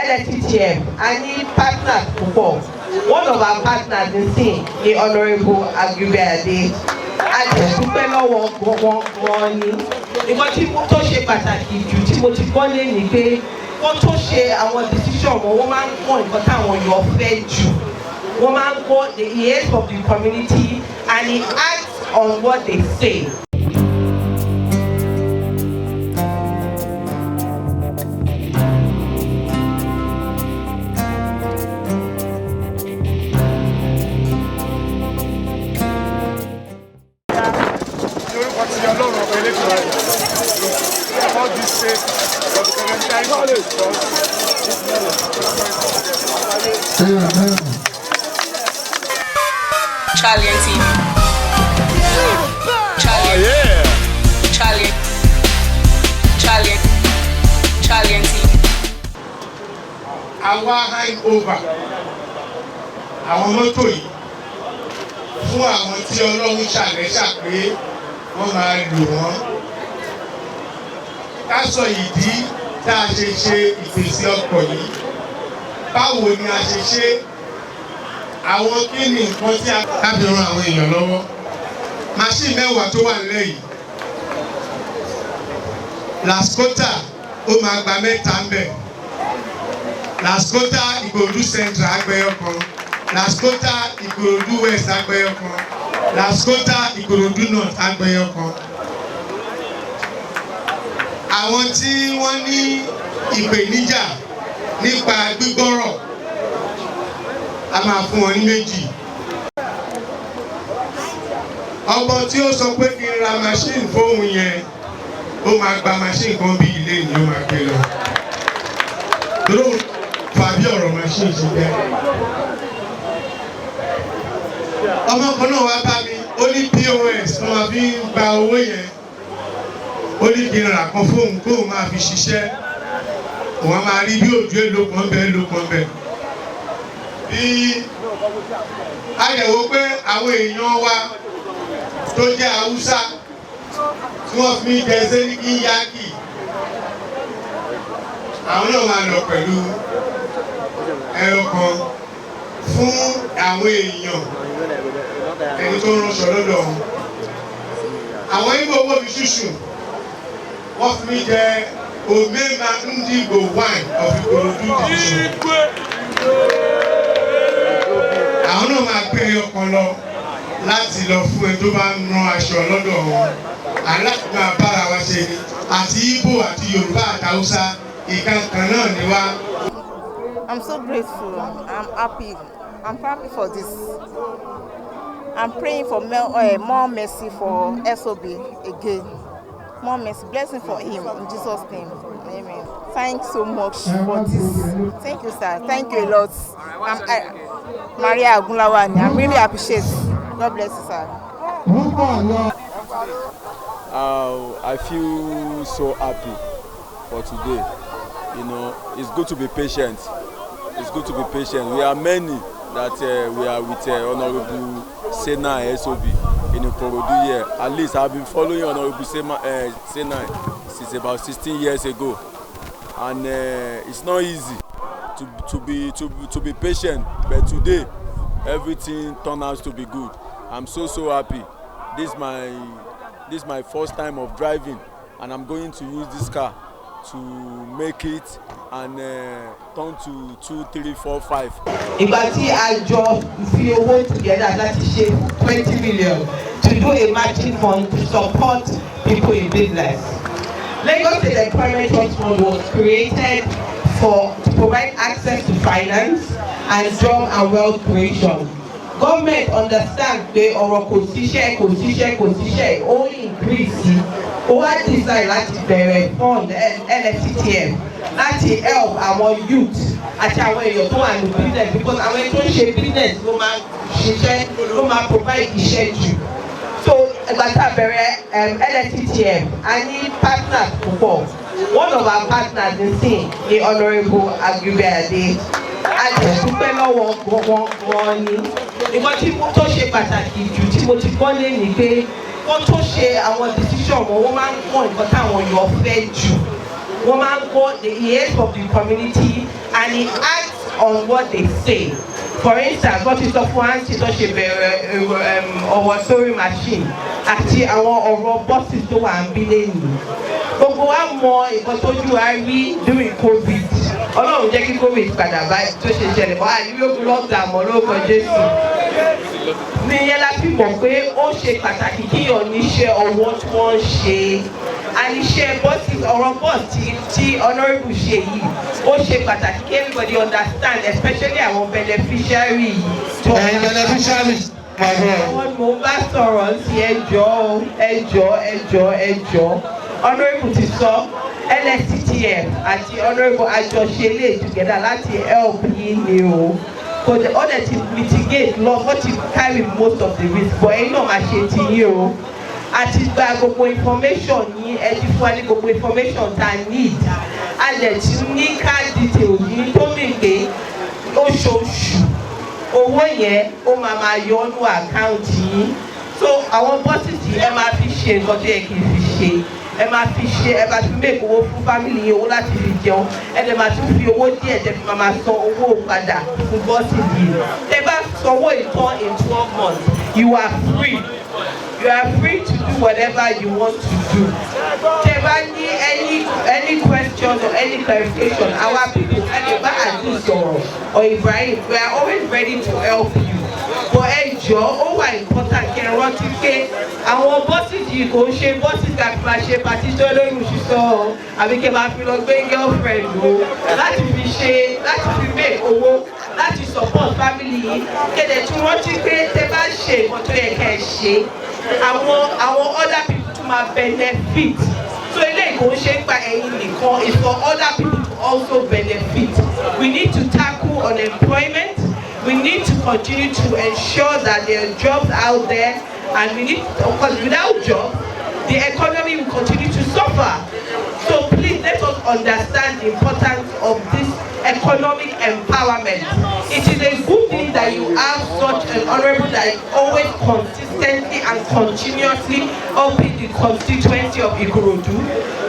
LSTTM, I need partners before. One of our partners in sin is Hon Agunbiade. I just want money. Because people to share pàtàkì jù tí mo ti gbọ́ lé ní pé wọ́n tó ṣe àwọn decision wọ́n máa ń gbọ́ nǹkan táwọn èèyàn fẹ́ jù. Wọ́n máa ń gbọ́ the ears of the community and he acts on what they say. Charlie TV. Charlie. Oh, yeah. Charlie TV. Àwa hand over àwọn mọ́tò yìí fún àwọn tí Ọlọ́run ṣàlẹ́ṣà pé wọ́n máa lò wọ́n. Ká sọ ìdí tá a ṣe ṣe ìpèsè ọkọ̀ yìí. Báwo ni a ṣe ṣe? Àwọn kí ni nǹkan tí a kábí ran àwọn èèyàn lọ́wọ́? Machine mẹ́wàá tó wà nílẹ̀ yìí. Laskota ó máa gba mẹ́ta ń bẹ̀. Laskota Ikorodu Central agbẹ́yọ̀ kan. Laskota Ikorodu West agbẹ́yọ̀ kan. Laskota Ikorodu North agbẹ́yọ̀ kan. Àwọn tí wọ́n ní ìpèníjà nípa gbígbọ́rọ̀ a máa fún wọn ní méjì. Ọmọ tí ó sọ pé kí n ra machine fóun yẹn ó máa gba machine kan bí ilé ni ó máa gbé lọ. Dúró fàbí ọ̀rọ̀ machine ṣe jẹ́. Ọmọ kan náà wá bá mi ó ní POS tó máa fi ń gba owó yẹn. Ó ní kí n rà kan fóun kóun máa fi ṣiṣẹ́. Wọ́n máa rí bí òjò èlò kan bẹ́ẹ̀. Bí a lè wo pé àwọn èèyàn wa tó jẹ́ Haúsá tí wọ́n fi jẹ sẹ́ríkì yáàkì àwọn náà máa lọ pẹ̀lú ẹ̀rọ kan fún àwọn èèyàn ẹni tó ń ránṣọ lọ́dọ̀ wọn. Àwọn Igbo owó mi ṣùṣù wọ́n fi mí jẹ Omema Ndị Igbo wine of Ikorodu division. Àwọn náà máa gbé ọkàn lọ láti lọ fún ẹ tó bá ń rán aṣọ lọ́dọ̀ wọn. Aláàbò máa bára wa ṣe ni àti Igbo àti Yorùbá àti Hausa ìkankan náà ni wá. I'm so grateful. I'm happy. I'm happy for this. I'm praying for more mercy for S.O.B again. More mercy, blessing for him in Jesus' name. Amen. Thanks so much for this. Thank you, sir. Thank you a lot. Maria Agunlawani. I'm really appreciate. God bless you, sir. I feel so happy for today. You know, it's good to be patient. It's good to be patient. We are many that we are with Honorable Sena S.O.B in Ikorodu here. At least I've been following Honorable Sena since about 16 years ago, and it's not easy to be patient. But today, everything turned out to be good. I'm so happy. This is my first time of driving, and I'm going to use this car to make it and turn to 2, 3, 4, 5. Ìgbà tí a jọ fi owó together láti ṣe 20 million to do a matching fund to support people in business. Lagos State Employment Trust Fund was created to provide access to finance and job and wealth creation. Government understand pé ọ̀rọ̀ kò síṣẹ́ ó increase. Ó wá decide láti bẹ̀rẹ̀ fund LSTTM láti help our youth àti àwọn èèyàn tó wà ní business, because àwọn èèyàn tó ń ṣe business ló máa ṣiṣẹ́ ló máa provide iṣẹ́ jù. So ìgbà tá a bẹ̀rẹ̀ LSTTM, I need partners púpọ̀. One of our partners in sin is Hon Agunbiade. A jẹ́ dúpẹ́ lọ́wọ́ wọn ni. Ìgbà tí mo tó ṣe pàtàkì jù tí mo ti gbọ́ lé ní pé wọ́n tó ṣe àwọn decision wọ́n máa ń mọ̀ nǹkan táwọn èèyàn fẹ́ jù. Woman go, he hears from the community and he acts on what they say. For instance, what is sọ fún àǹtí tó ṣe bẹ̀rẹ̀ ọwọ́ sewing machine àti àwọn ọ̀rọ̀ buses tó wà ń bí lẹ́yìn. Gbogbo wa mọ nǹkan tójú wa rí during COVID. Ọlọ́run jẹ́ kí COVID padà báyìí tó ṣe ṣẹlẹ̀ bọ́ àìlú lockdown mọ́ lórúkọ Jésù. Níyẹn la fi mọ̀ pé ó ṣe pàtàkì kíyàn níṣẹ́ ọwọ́ tí wọ́n ń ṣe. Àníṣe bọ́sì ọ̀rọ̀ bọ́ọ̀sì tí honourable ṣe yìí ó ṣe pàtàkì kí everybody understand especially àwọn beneficiary yìí. Beneficiary. Àwọn mo bá sọ̀rọ̀ sí ẹjọ́ honourable ti sọ LSTTF àti honourable àjọṣe lè together láti help yín ni o. Kò dé ọ̀dẹ̀ ti mitigate lọ wọ́n ti carry most of the risk but ẹ̀yin náà máa ṣe ti yín o. Àti gba gbogbo information yín ẹ ti fún wa ní gbogbo information tá a need. A lè ti ní card details yín tó mì pé oṣooṣù owó yẹn ó máa yọ ọ́nú àkáǹtì yín. So àwọn bọ́sìtì ẹ máa fi ṣe nǹkan tó yẹ kí n fi ṣe. Ẹ máa fi ṣe ẹ máa fi make owó fún family yín owó láti fi jẹun. Ẹ dẹ̀ máa tún fi owó díẹ̀ tẹ́ fi máa san owó padà fún bọ́sìtì yìí. Tẹ́ bá sanwó ìtàn in 12 months you are free. You are free to do whatever you want to do. Tẹ́ bá ní any question or any clarification, our people, Ẹ̀dẹ̀bá àti Ìsọ̀rọ̀ or Ibrahim, we are always ready to help you. But ẹ jọ̀ọ́ ó wà important kí ẹ rántí pé àwọn bọ́sìs yìí kò ń ṣe bọ́sìs kàfi máa ṣe pàtí tó lóyún ṣiṣọ́ o àbí kí ẹ máa fi lọ gbé girlfriend o láti fi make owó láti support family yìí kéde tí wọ́n ti pé tẹ́ bá ṣe nǹkan tó yẹ kẹ́ ẹ ṣe àwọn other people tún máa benefit so eléyìí kò ń ṣe gba ẹ̀yin nìkan it's for other people to also benefit. We need to tackle unemployment. We need to continue to ensure that there are jobs out there, and we need, because without jobs, the economy will continue to suffer. So please let us understand the importance of this economic empowerment. It is a good thing that you have such an honourable that is always consistently and continuously helping the constituency of Ikorodu.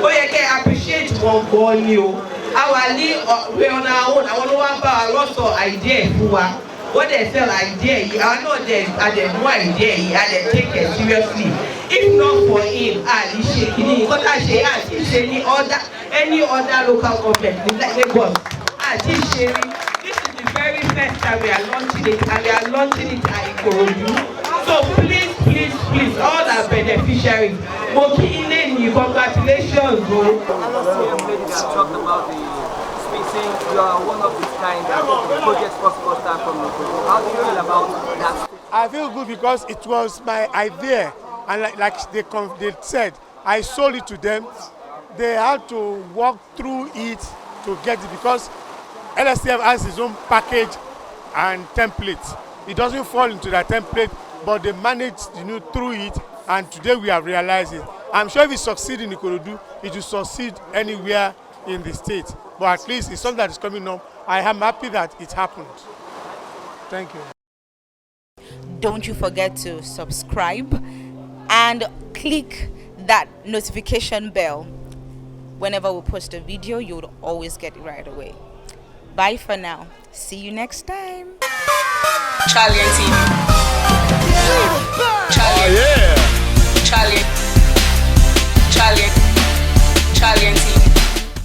Oh yeah, I appreciate one born you. Our we on our own. I want to have lots of ideas what they sell idea. I know they are the more idea. And they take it seriously. If not for him, Ali shaking because I say any other local government like Lagos. This is the very first time we are launching it, and we are launching it at Ikorodu. So please, all our beneficiaries, congratulations, bro. Talked about the spacing. You are one of the kind that projects possible start from Ikorodu. How do you feel about that? I feel good because it was my idea, and like they said, I sold it to them. They had to walk through it to get it because LSTF has its own package and template. It doesn't fall into that template, but they managed through it, and today we have realized it. I'm sure if it succeeds in Ikorodu, it will succeed anywhere in the state. But at least it's something that is coming up. I am happy that it happened. Thank you. Don't you forget to subscribe and click that notification bell. Whenever we post a video, you would always get it right away. Bye for now. See you next time. Charlie and TV. Charlie. Oh yeah. Charlie and TV.